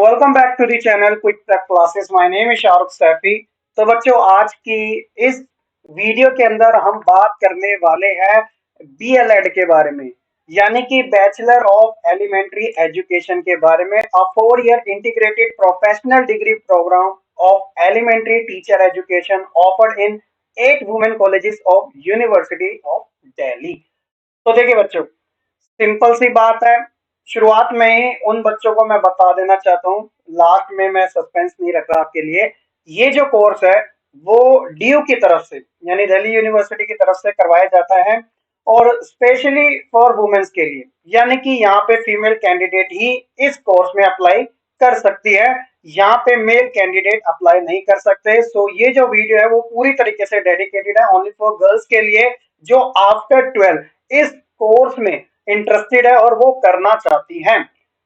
Welcome back to the channel quick prep classes. My name is Shahrukh Saifi. तो बच्चों, आज की इस वीडियो के अंदर हम बात करने वाले हैं बीएलएड के बारे में, यानी कि बैचलर ऑफ एलिमेंट्री एजुकेशन के बारे में। A 4 year integrated professional degree program of elementary teacher education offered in 8 women colleges of university of Delhi. तो देखिए बच्चों, सिंपल सी बात है। शुरुआत में ही उन बच्चों को मैं बता देना चाहता हूँ, लास्ट में मैं सस्पेंस नहीं रख रहा आपके लिए। ये जो कोर्स है वो डीयू की तरफ से, यानी दिल्ली यूनिवर्सिटी की तरफ से करवाया जाता है, और स्पेशली फॉर वुमेन्स के लिए, यानी कि यहाँ पे फीमेल कैंडिडेट ही इस कोर्स में अप्लाई कर सकती है। यहाँ पे मेल कैंडिडेट अप्लाई नहीं कर सकते। सो ये जो वीडियो है वो पूरी तरीके से डेडिकेटेड है ओनली फॉर गर्ल्स के लिए, जो आफ्टर 12 इस कोर्स में इंटरेस्टेड है और वो करना चाहती हैं।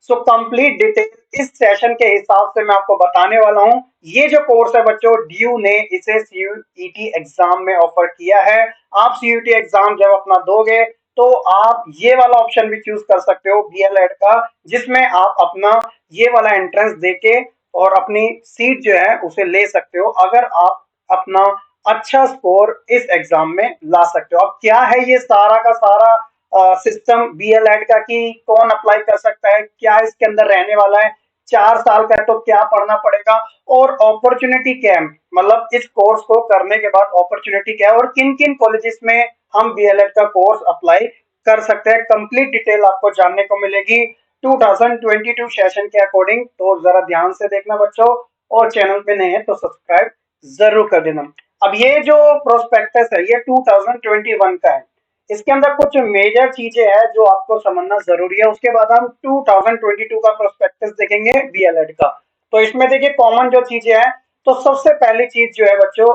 सो कंप्लीट डिटेल इस सेशन के हिसाब से मैं आपको बताने वाला हूं। ये जो कोर्स है बच्चों, ड्यू ने इसे सीयूईटी एग्जाम में ऑफर किया है। आप सीयूईटी एग्जाम जब अपना दोगे तो आप ये वाला ऑप्शन भी चूज कर सकते हो बीएलएड का, जिसमें आप अपना ये वाला एंट्रेंस देके और अपनी सीट जो है उसे ले सकते हो, अगर आप अपना अच्छा स्कोर इस एग्जाम में ला सकते हो। अब क्या है ये सारा का सारा सिस्टम बीएलएड का, कि कौन अप्लाई कर सकता है, क्या इसके अंदर रहने वाला है, 4 साल का है तो क्या पढ़ना पड़ेगा, और अपॉर्चुनिटी क्या है, मतलब इस कोर्स को करने के बाद अपॉर्चुनिटी क्या है, और किन किन कॉलेजेस में हम बीएलएड का कोर्स अप्लाई कर सकते हैं। कंप्लीट डिटेल आपको जानने को मिलेगी 2022 सेशन के अकॉर्डिंग। तो जरा ध्यान से देखना बच्चों, और चैनल पे नए हैं तो सब्सक्राइब जरूर कर देना। अब ये जो प्रोस्पेक्टस है ये 2021 का है। इसके अंदर कुछ मेजर चीजें हैं जो आपको समझना जरूरी है। उसके बाद हम 2022 का प्रोस्पेक्टस देखेंगे बीएलएड का। तो इसमें देखिए कॉमन जो चीजें हैं, तो सबसे पहली चीज जो है बच्चों,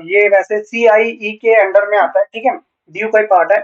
ये वैसे सीआईई के अंडर में आता है, ठीक है, ड्यू का ही पार्ट है।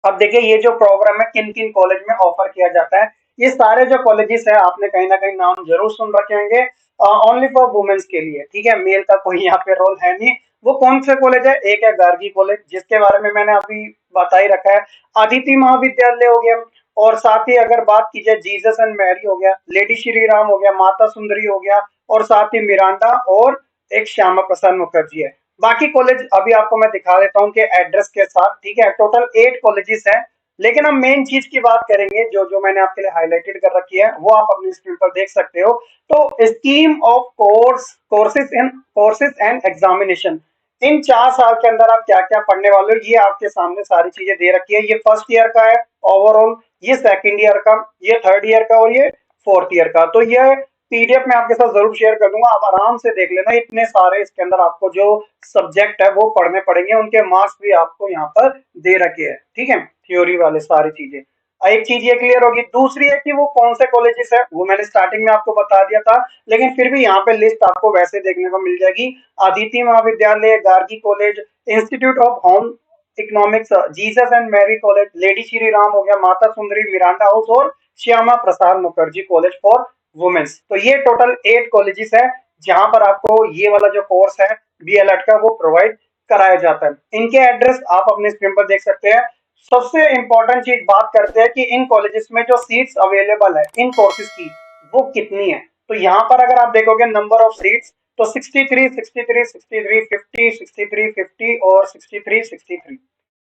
अब देखिए ये जो प्रोग्राम है किन किन कॉलेज में ऑफर किया जाता है। ये सारे जो कॉलेजेस है आपने कहीं ना कहीं नाम जरूर सुन रखे होंगे, ओनली फॉर वुमेन्स के लिए, ठीक है, मेल का कोई यहाँ पे रोल है नहीं। वो कौन से कॉलेज है? एक है गार्गी कॉलेज, जिसके बारे में मैंने अभी बता ही रखा है। अदिति महाविद्यालय हो गया, और साथ ही अगर बात की जाए जीसस एंड मैरी हो गया, लेडी श्री राम हो गया, माता सुंदरी हो गया, और साथ ही मिरांडा और एक श्यामा प्रसाद मुखर्जी है। बाकी कॉलेज अभी आपको मैं दिखा देता हूँ कि एड्रेस के साथ, ठीक है। टोटल 8 कॉलेजेस हैं, लेकिन हम मेन चीज की बात करेंगे जो जो मैंने आपके लिए हाईलाइटेड कर रखी है, वो आप अपनी स्क्रीन पर देख सकते हो। तो scheme of courses and examination, इन 4 साल के अंदर आप क्या क्या पढ़ने वाले हो, ये आपके सामने सारी चीजें दे रखी है। ये फर्स्ट ईयर का है ओवरऑल, ये सेकंड ईयर का, ये थर्ड ईयर का, और ये फोर्थ ईयर का। तो ये पीडीएफ में आपके साथ जरूर शेयर कर दूंगा, आप आराम से देख लेना। इतने सारे इसके अंदर आपको जो सब्जेक्ट है वो पढ़ने पड़ेंगे, उनके मार्क्स भी आपको यहाँ पर दे रखे हैं, ठीक है, थ्योरी वाले सारी चीजें। एक चीज ये क्लियर होगी। दूसरी है कि वो कौन से कॉलेजेस है, वो मैंने स्टार्टिंग में आपको बता दिया था, लेकिन फिर भी यहाँ पे लिस्ट आपको वैसे देखने को मिल जाएगी। Aditi Mahavidyalaya, Gargi college, institute of home economics, Jesus and Mary college, lady Shri Ram हो गया, माता सुंदरी, मिरांडा हाउस, और Shyama Prasad Mukherjee college for womens. तो ये टोटल 8 कॉलेजेस है जहां पर आपको ये वाला जो कोर्स है बीएलएड का वो प्रोवाइड कराया जाता है। इनके एड्रेस आप अपने स्क्रीन पर देख सकते हैं। सबसे इंपॉर्टेंट चीज बात करते हैं कि इन कॉलेजेस में जो सीट्स अवेलेबल है इन कोर्सेज की, वो कितनी है। तो यहाँ पर अगर आप देखोगे नंबर ऑफ सीट्स, तो 63, 63, 63, 50, 63, 50 और 63, 63।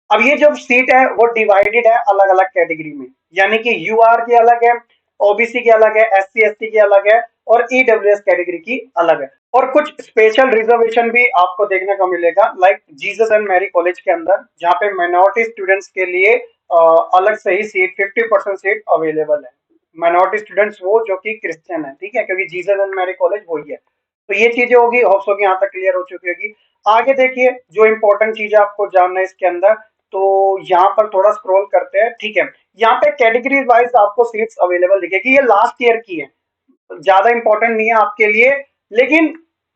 अब ये जो सीट है वो डिवाइडेड है अलग अलग कैटेगरी में, यानी कि यूआर की अलग है, ओबीसी की अलग है, एससी एसटी की अलग है, और ईडब्ल्यूएस कैटेगरी की अलग है। और कुछ स्पेशल रिजर्वेशन भी आपको देखने को मिलेगा, like Jesus and Mary college के अंदर, जहाँ पे माइनॉरिटी स्टूडेंट्स के लिए अलग से ही सीट 50% सीट अवेलेबल है। माइनॉरिटी स्टूडेंट्स वो जो कि क्रिश्चियन है, ठीक है, क्योंकि जीसस एंड मैरी कॉलेज वही है। तो ये चीजें होगी, होप्स होगी यहाँ तक क्लियर हो चुकी होगी। आगे देखिए जो इंपॉर्टेंट चीज आपको जानना है इसके अंदर, तो यहाँ पर थोड़ा स्क्रॉल करते हैं, ठीक है। यहाँ पे कैटेगरी वाइज आपको सीट्स अवेलेबल दिखेगी। ये लास्ट ईयर की है, ज्यादा इंपॉर्टेंट नहीं है आपके लिए, लेकिन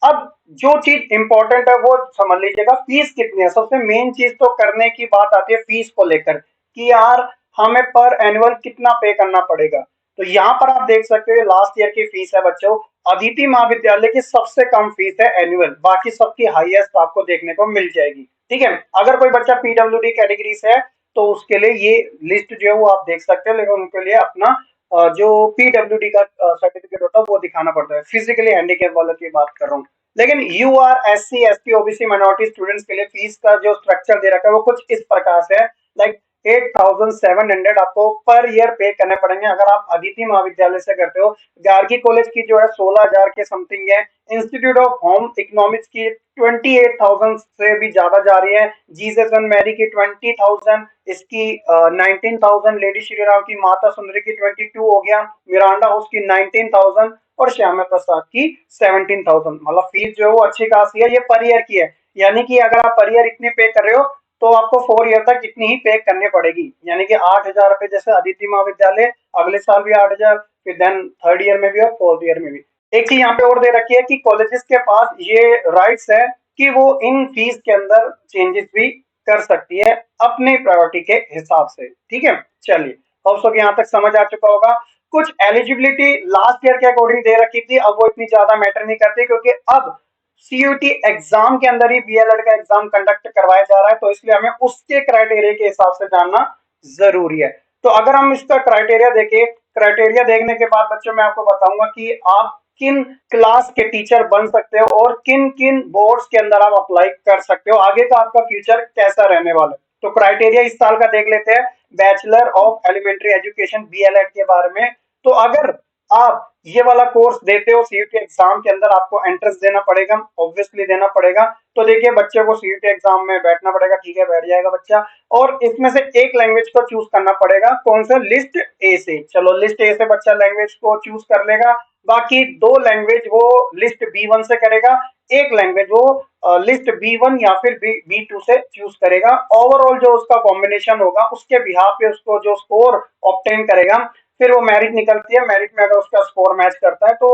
अब जो चीज इंपॉर्टेंट है वो समझ लीजिएगा। फीस कितनी है, सबसे मेन चीज तो करने की बात आती है फीस को लेकर, कि यार हमें पर एनुअल कितना पे करना पड़ेगा। तो यहाँ पर आप देख सकते हो लास्ट ईयर की फीस है बच्चों, अदिति महाविद्यालय की सबसे कम फीस है एनुअल, बाकी सबकी हाईएस्ट आपको देखने को मिल जाएगी, ठीक है। अगर कोई बच्चा पीडब्ल्यूडी कैटेगरी से है तो उसके लिए ये लिस्ट जो है वो आप देख सकते हो, लेकिन उनके लिए अपना जो पीडब्ल्यूडी का सर्टिफिकेट होता है वो दिखाना पड़ता है। फिजिकली हैंडीकैप वालों की बात कर रहा हूँ। लेकिन U R SC ST OBC minority students के लिए फीस का जो स्ट्रक्चर दे रखा है वो कुछ इस प्रकार से है। लाइक 8,700 आपको पर ईयर पे करने पड़ेंगे अगर आप अदिति महाविद्यालय से करते हो। गार्गी कॉलेज की जो है 16,000 के समथिंग है। इंस्टीट्यूट ऑफ होम इकोनॉमिक्स की 28,000 से भी ज्यादा जा रही है। जीसस एंड मैरी की 20,000, इसकी 19,000, लेडी श्री राम की माता सुंदरी की 22 हो गया, मिरांडा हाउस की 19,000 और श्यामा प्रसाद की 17,000। मतलब फीस जो है वो अच्छी खासी है। ये पर ईयर की है, यानी कि अगर आप पर ईयर इतनी पे कर रहे हो तो आपको 4 ईयर तक इतनी ही पे करनी पड़ेगी। यानी कि 8,000 रुपए जैसे अदिति महाविद्यालय, अगले साल भी 8,000, फिर देन थर्ड ईयर में भी और फोर्थ ईयर में भी। एक चीज यहाँ पे और दे रखी है कि कॉलेजेस के पास ये राइट्स है कि वो इन फीस के अंदर चेंजेस भी कर सकती है अपने प्रायोरिटी के हिसाब से। ठीक है, चलिए होप यहाँ तक समझ आ चुका होगा। कुछ एलिजिबिलिटी लास्ट ईयर के अकॉर्डिंग दे रखी थी, अब वो इतनी ज्यादा मैटर नहीं करती क्योंकि अब सीयूटी एग्जाम के अंदर ही बीएलएड का एग्जाम कंडक्ट करवाया जा रहा है, तो इसलिए हमें उसके क्राइटेरिया के हिसाब से जानना जरूरी है। तो अगर हम इसका क्राइटेरिया देखें, क्राइटेरिया देखने के बाद बच्चों मैं आपको बताऊंगा कि आप किन क्लास के टीचर बन सकते हो और किन किन बोर्ड्स के अंदर आप अप्लाई कर सकते हो, आगे का आपका फ्यूचर कैसा रहने वाला है। तो क्राइटेरिया इस साल का देख लेते हैं, bachelor of elementary education BElEd के बारे में। तो अगर आप ये वाला कोर्स देते हो, सीयूटी एग्जाम के अंदर आपको एंट्रेंस देना पड़ेगा, ऑब्वियसली देना पड़ेगा। तो देखिए बच्चे को सीयूटी एग्जाम में बैठना पड़ेगा, ठीक है बैठ जाएगा बच्चा, और इसमें से एक लैंग्वेज को चूज करना पड़ेगा। कौन सा? लिस्ट ए से। चलो लिस्ट ए से बच्चा लैंग्वेज को चूज कर लेगा, बाकी दो लैंग्वेज वो लिस्ट बी1 से करेगा, एक लैंग्वेज वो लिस्ट बी1 या फिर बी2 से चूज करेगा। ओवरऑल जो उसका कॉम्बिनेशन होगा उसके बिहाफ पे उसको जो स्कोर ऑब्टेन करेगा, फिर वो मेरिट निकलती है। मेरिट में अगर उसका स्कोर मैच करता है तो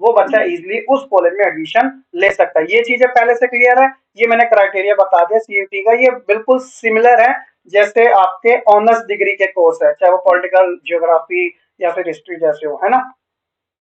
वो बच्चा इजीली उस कॉलेज में एडमिशन ले सकता है। ये चीजें पहले से क्लियर है। ये मैंने क्राइटेरिया बता दिया सीयूटी का, ये बिल्कुल सिमिलर है जैसे आपके ऑनर्स डिग्री के कोर्स है, चाहे वो पॉलिटिकल ज्योग्राफी या फिर हिस्ट्री जैसे हो, है ना।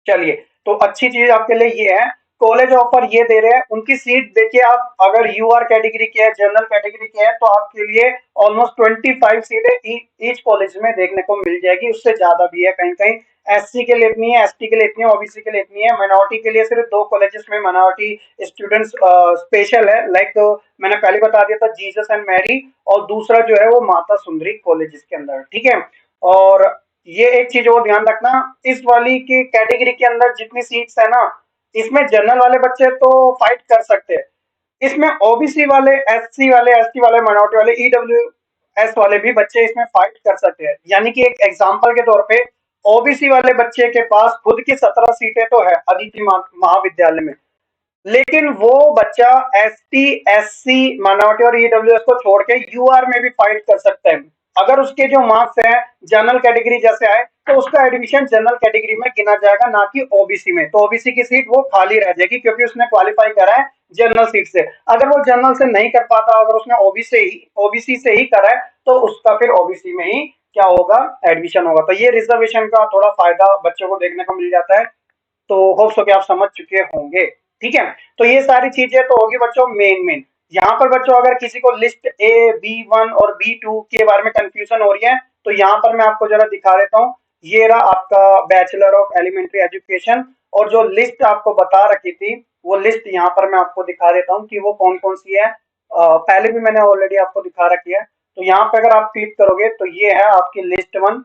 चलिए, तो अच्छी चीज आपके लिए ये है, कॉलेज ऑफर ये दे रहे हैं। उनकी सीट देखिए, आप अगर यूआर कैटेगरी के है, जनरल कैटेगरी के है, तो आपके लिए ऑलमोस्ट 25 सीटें ईच कॉलेज में देखने को मिल जाएगी, उससे ज्यादा भी है कहीं कहीं। एससी के लिए इतनी है, एसटी के लिए इतनी है, ओबीसी के लिए इतनी है। माइनॉरिटी के लिए सिर्फ 2 कॉलेजेस में माइनॉरिटी स्टूडेंट्स स्पेशल है, लाइक मैंने पहले बता दिया था जीसस एंड मैरी, और दूसरा जो है वो माता सुंदरी कॉलेज के अंदर। ठीक है, और ये एक चीज और ध्यान रखना, इस वाली की कैटेगरी के अंदर जितनी सीट्स है ना, इसमें जनरल वाले बच्चे तो फाइट कर सकते हैं, इसमें ओबीसी वाले, एससी वाले, एसटी वाले, माइनॉरिटी वाले, ईडब्ल्यूएस वाले भी बच्चे इसमें फाइट कर सकते हैं। यानी कि एक एग्जांपल के तौर पे ओबीसी वाले बच्चे के पास खुद की 17 सीटें तो है अदिति महाविद्यालय में, लेकिन वो बच्चा एसटी, एससी, माइनॉरिटी और ईडब्ल्यूएस को छोड़ के यूआर में भी फाइट कर सकता है। अगर उसके जो मार्क्स हैं जनरल कैटेगरी जैसे आए तो उसका एडमिशन जनरल कैटेगरी में गिना जाएगा, ना कि ओबीसी में। तो ओबीसी की सीट वो खाली रह जाएगी क्योंकि उसने क्वालिफाई करा है जनरल सीट से। अगर वो जनरल से नहीं कर पाता, अगर उसने ओबीसी से ही करा है, तो उसका फिर ओबीसी में ही क्या होगा, एडमिशन होगा। तो ये रिजर्वेशन का थोड़ा फायदा बच्चों को देखने को मिल जाता है। तो होप्स हो कि आप समझ चुके होंगे। ठीक है, तो ये सारी चीजें तो होगी बच्चों मेन। यहाँ पर बच्चों अगर किसी को लिस्ट ए, बी1 और बी2 के बारे में कंफ्यूजन हो रही है तो यहाँ पर मैं आपको जरा दिखा देता हूँ। ये रहा आपका बैचलर ऑफ एलिमेंट्री एजुकेशन, और जो लिस्ट आपको बता रखी थी वो लिस्ट यहाँ पर मैं आपको दिखा देता हूँ कि वो कौन कौन सी है। पहले भी मैंने ऑलरेडी आपको दिखा रखी है। तो यहाँ पे अगर आप क्लिक करोगे तो ये है आपकी लिस्ट 1,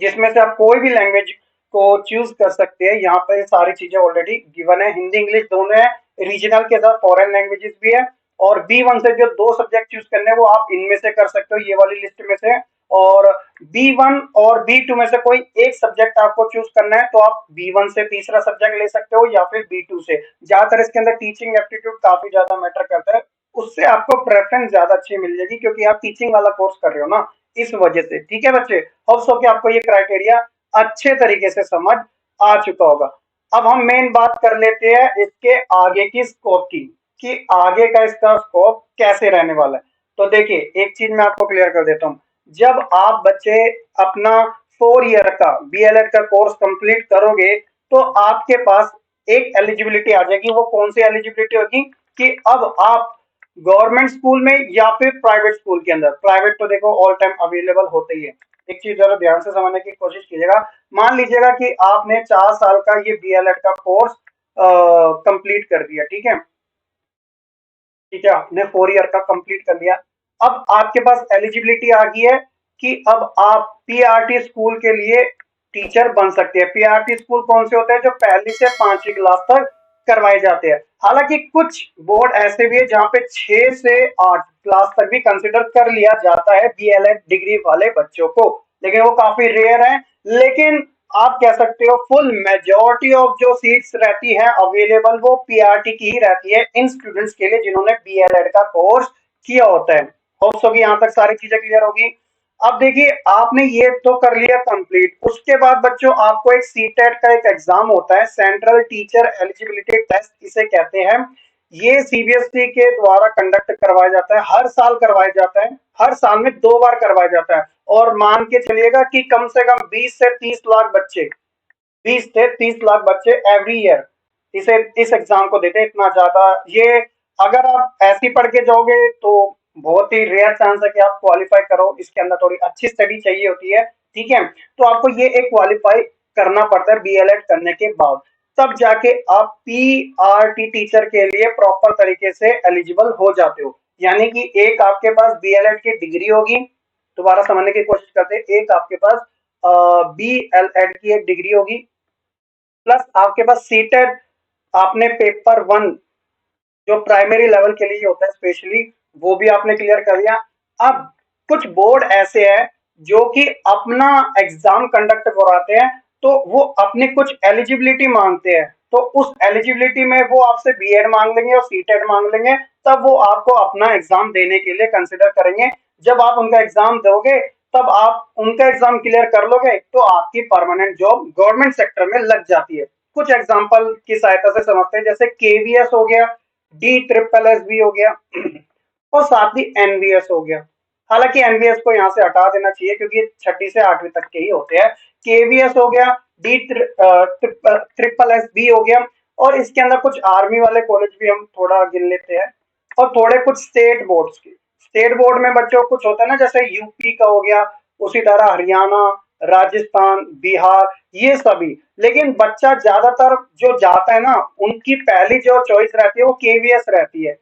जिसमें से आप कोई भी लैंग्वेज को चूज कर सकते हैं। यहाँ पर सारी चीजें ऑलरेडी गिवन है, हिंदी इंग्लिश दोनों है, रीजनल के साथ फॉरेन लैंग्वेजेस भी है। और बी1 से जो 2 सब्जेक्ट चूज करने हैं वो आप इनमें से कर सकते हो, ये वाली लिस्ट में से। और बी1 और बी2 में से कोई एक सब्जेक्ट आपको चूज करना है तो आप बी1 से तीसरा सब्जेक्ट ले सकते हो या फिर बी2 से। ज्यादातर इसके अंदर टीचिंग एप्टीट्यूड काफी ज्यादा मैटर करता है, उससे आपको प्रेफरेंस ज्यादा अच्छी मिल जाएगी क्योंकि आप टीचिंग वाला कोर्स कर रहे हो ना, इस वजह से। ठीक है बच्चे, होप्स हो कि आपको ये क्राइटेरिया अच्छे तरीके से समझ आ चुका होगा। अब हम मेन बात कर लेते हैं इसके आगे की स्कोप की, कि आगे का इसका स्कोप कैसे रहने वाला है। तो देखिए एक चीज मैं आपको क्लियर कर देता हूँ, जब आप बच्चे अपना 4 ईयर का बीएलएड का कोर्स कंप्लीट करोगे तो आपके पास एक एलिजिबिलिटी आ जाएगी। वो कौन सी एलिजिबिलिटी होगी कि अब आप गवर्नमेंट स्कूल में या फिर प्राइवेट स्कूल के अंदर। प्राइवेट तो देखो ऑल टाइम अवेलेबल होते ही है। एक चीज जरा ध्यान से समझने की कोशिश कीजिएगा। मान लीजिएगा कि आपने 4 साल का ये बीएलएड का कोर्स कंप्लीट कर दिया, ठीक है। ठीक है, आपने 4 ईयर का कंप्लीट कर लिया। अब आपके पास एलिजिबिलिटी आ गई है कि अब आप पीआरटी स्कूल के लिए टीचर बन सकते हैं। पीआरटी स्कूल कौन से होते हैं? जो पहली से 5वीं क्लास तक करवाए जाते हैं। हालांकि कुछ बोर्ड ऐसे भी है जहां पे 6 से 8 क्लास तक भी कंसिडर कर लिया जाता है बीएलएड डिग्री वाले बच्चों को, लेकिन वो काफी रेयर है। लेकिन आप कह सकते हो फुल मेजोरिटी ऑफ जो सीट्स रहती है अवेलेबल वो पीआरटी की ही रहती है इन स्टूडेंट्स के लिए जिन्होंने बीएलएड का कोर्स किया होता है। होप्स होगी यहाँ तक सारी चीजें क्लियर होगी। अब देखिए आपने ये तो कर लिया कंप्लीट, उसके बाद बच्चों आपको एक सीटेट का एक एग्जाम होता है, सेंट्रल टीचर एलिजिबिलिटी टेस्ट इसे कहते हैं। ये सीबीएसई के द्वारा कंडक्ट करवाया जाता है, हर साल करवाया जाता है, हर साल में 2 बार करवाया जाता है। और मान के चलिएगा कि कम से कम 20 से 30 लाख बच्चे, 20 से 30 लाख बच्चे एवरी ईयर इसे इस एग्जाम को देते हैं। इतना ज्यादा ये, अगर आप ऐसे ही पढ़ के जाओगे तो बहुत ही रेयर चांस है कि आप क्वालिफाई करो। इसके अंदर थोड़ी अच्छी स्टडी चाहिए होती है, ठीक है। तो आपको ये एक क्वालिफाई करना पड़ता है बीएलएड करने के बाद, तब जाके आप पीआरटी टीचर के लिए प्रॉपर तरीके से एलिजिबल हो जाते हो। यानी कि एक आपके पास बीएलएड की डिग्री होगी, दोबारा समझने की कोशिश करते हैं, एक आपके पास बीएलएड की एक डिग्री होगी, प्लस आपके पास सीटेट, आपने पेपर 1 जो प्राइमरी लेवल के लिए होता है स्पेशली, वो भी आपने क्लियर कर लिया। अब कुछ बोर्ड ऐसे हैं जो कि अपना एग्जाम कंडक्ट कराते हैं, तो वो अपनी कुछ एलिजिबिलिटी मांगते हैं, तो उस एलिजिबिलिटी में वो आपसे बीएड मांग लेंगे और सीटेट मांग लेंगे, तब वो आपको अपना एग्जाम देने के लिए कंसिडर करेंगे। जब आप उनका एग्जाम दोगे, तब आप उनका एग्जाम क्लियर कर लोगे तो आपकी परमानेंट जॉब गवर्नमेंट सेक्टर में लग जाती है। कुछ एग्जांपल की सहायता से समझते हैं, जैसे केवीएस हो गया, डी ट्रिपल एस भी हो गया और साथ ही एनवीएस हो गया। हालांकि एनवीएस को यहाँ से हटा देना चाहिए क्योंकि 6ठी से 8वीं तक के ही होते हैं। केवीएस हो गया, डी ट्रिपल एस भी हो गया, और इसके अंदर कुछ आर्मी वाले कॉलेज भी हम थोड़ा गिन लेते हैं, और थोड़े कुछ स्टेट बोर्ड्स के। स्टेट बोर्ड में बच्चों कुछ होता है ना, जैसे यूपी का हो गया, उसी तरह हरियाणा, राजस्थान, बिहार, ये सभी। लेकिन बच्चा ज्यादातर जो जाता है ना, उनकी पहली जो चॉइस रहती है वो केवीएस रहती है,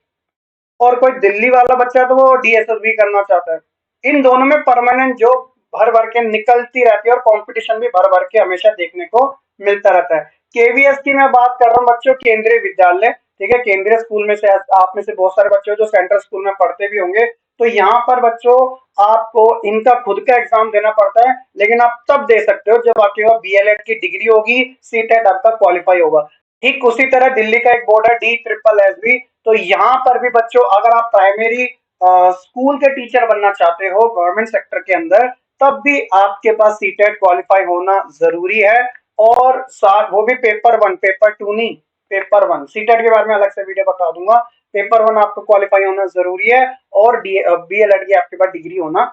और कोई दिल्ली वाला बच्चा है तो वो डीएसएस भी करना चाहता है। इन दोनों में परमानेंट जॉब भर भर के निकलती रहती है और कंपटीशन भी भर भर के हमेशा देखने को मिलता रहता है। केवीएस की मैं बात कर रहा हूँ बच्चों, केंद्रीय विद्यालय, ठीक है। केंद्रीय स्कूल में से आप में से बहुत सारे बच्चे जो सेंट्रल स्कूल में पढ़ते भी होंगे, तो यहाँ पर बच्चों आपको इनका खुद का एग्जाम देना पड़ता है, लेकिन आप तब दे सकते हो जब आपके पास बीएलएड की डिग्री होगी, सीटेट आपका क्वालिफाई होगा। ठीक उसी तरह दिल्ली का एक बोर्ड है डी ट्रिपल एस बी, तो यहाँ पर भी बच्चों अगर आप प्राइमरी स्कूल के टीचर बनना चाहते हो गवर्नमेंट सेक्टर के अंदर, तब भी आपके पास सीटेट क्वालिफाई होना जरूरी है। और साथ वो भी पेपर 1, पेपर 2 नहीं, पेपर 1। सीटेट के बारे में अलग से वीडियो बता दूंगा। पेपर 1 आपको क्वालिफाई होना जरूरी है, और बीएलएड की आपके पास डिग्री होना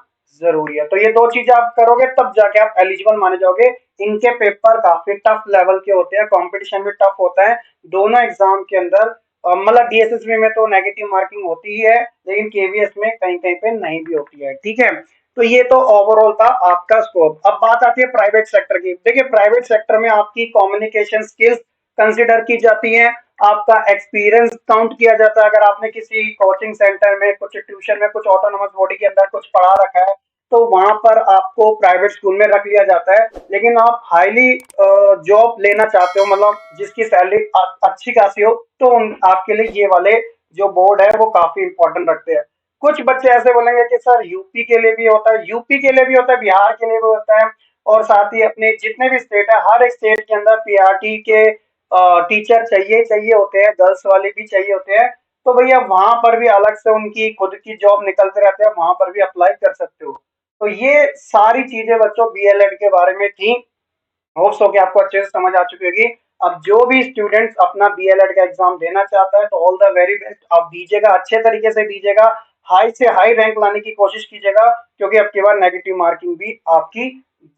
जरूरी है। तो ये 2 चीजें आप करोगे तब जाके आप एलिजिबल माने जाओगे। इनके पेपर काफी टफ लेवल के होते हैं, कंपटीशन भी टफ होता है दोनों एग्जाम के अंदर। मतलब डीएसएसबी में तो नेगेटिव मार्किंग होती ही है, लेकिन केवीएस में कहीं कहीं पे नहीं भी होती है, ठीक है। तो ये तो ओवरऑल था आपका स्कोप। अब बात आती है प्राइवेट सेक्टर की। देखिए प्राइवेट सेक्टर में आपकी कम्युनिकेशन स्किल्स कंसिडर की जाती है, आपका एक्सपीरियंस काउंट किया जाता है। अगर आपने किसी कोचिंग सेंटर में, कुछ ट्यूशन में, कुछ ऑटोनोमस बॉडी के अंदर कुछ पढ़ा रखा है, तो वहां पर आपको प्राइवेट स्कूल में रख लिया जाता है। लेकिन आप हाईली जॉब लेना चाहते हो, मतलब जिसकी सैलरी अच्छी खासी हो, तो आपके लिए ये वाले जो बोर्ड है वो काफी इंपॉर्टेंट रखते हैं। कुछ बच्चे ऐसे बोलेंगे कि सर यूपी के लिए भी होता है, यूपी के लिए भी होता है, बिहार के लिए भी होता है, और साथ ही अपने जितने भी स्टेट है, हर एक स्टेट के अंदर पीआरटी के टीचर चाहिए चाहिए होते हैं, गर्ल्स वाले भी चाहिए होते हैं। तो भैया वहां पर भी अलग से उनकी खुद की जॉब निकलते रहते हैं, वहां पर भी अप्लाई कर सकते हो। तो ये सारी चीजें बच्चों बीएलएड के बारे में थी। होप्स हो कि आपको अच्छे से समझ आ चुकी होगी। अब जो भी स्टूडेंट्स अपना बीएलएड का एग्जाम देना चाहता है, तो ऑल द वेरी बेस्ट, आप दीजिएगा, अच्छे तरीके से दीजिएगा, हाई से हाई रैंक लाने की कोशिश कीजिएगा, क्योंकि अब की बार नेगेटिव मार्किंग भी आपकी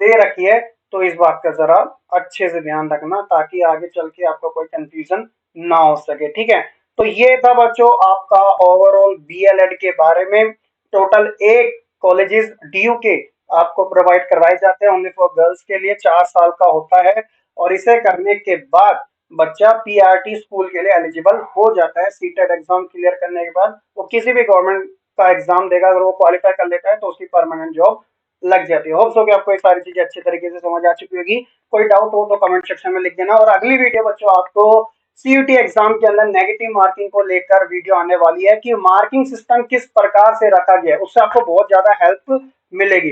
दे रखी है। तो इस बात का जरा अच्छे से ध्यान रखना, ताकि आगे चल के आपका कोई कंफ्यूजन ना हो सके, ठीक है। तो ये था बच्चों आपका ओवरऑल बीएलएड के बारे में। टोटल 8 कॉलेजेस डीयू के आपको प्रोवाइड करवाए जाते हैं, ओनली फॉर गर्ल्स के लिए 4 साल का होता है। और इसे करने के बाद बच्चा पीआरटी स्कूल के लिए एलिजिबल हो जाता है। सीटेट एग्जाम क्लियर करने के बाद वो किसी भी गवर्नमेंट का एग्जाम देगा, अगर वो क्वालिफाई कर लेता है तो उसकी परमानेंट जॉब लग जाती है। होप्स हो कि आपको ये सारी चीजें अच्छी तरीके से समझ आ चुकी होगी। कोई डाउट हो तो कमेंट सेक्शन में लिख देना। और अगली वीडियो बच्चों आपको सीयूटी एग्जाम के अंदर नेगेटिव मार्किंग को लेकर वीडियो आने वाली है कि मार्किंग सिस्टम किस प्रकार से रखा गया है, उससे आपको बहुत ज्यादा हेल्प मिलेगी।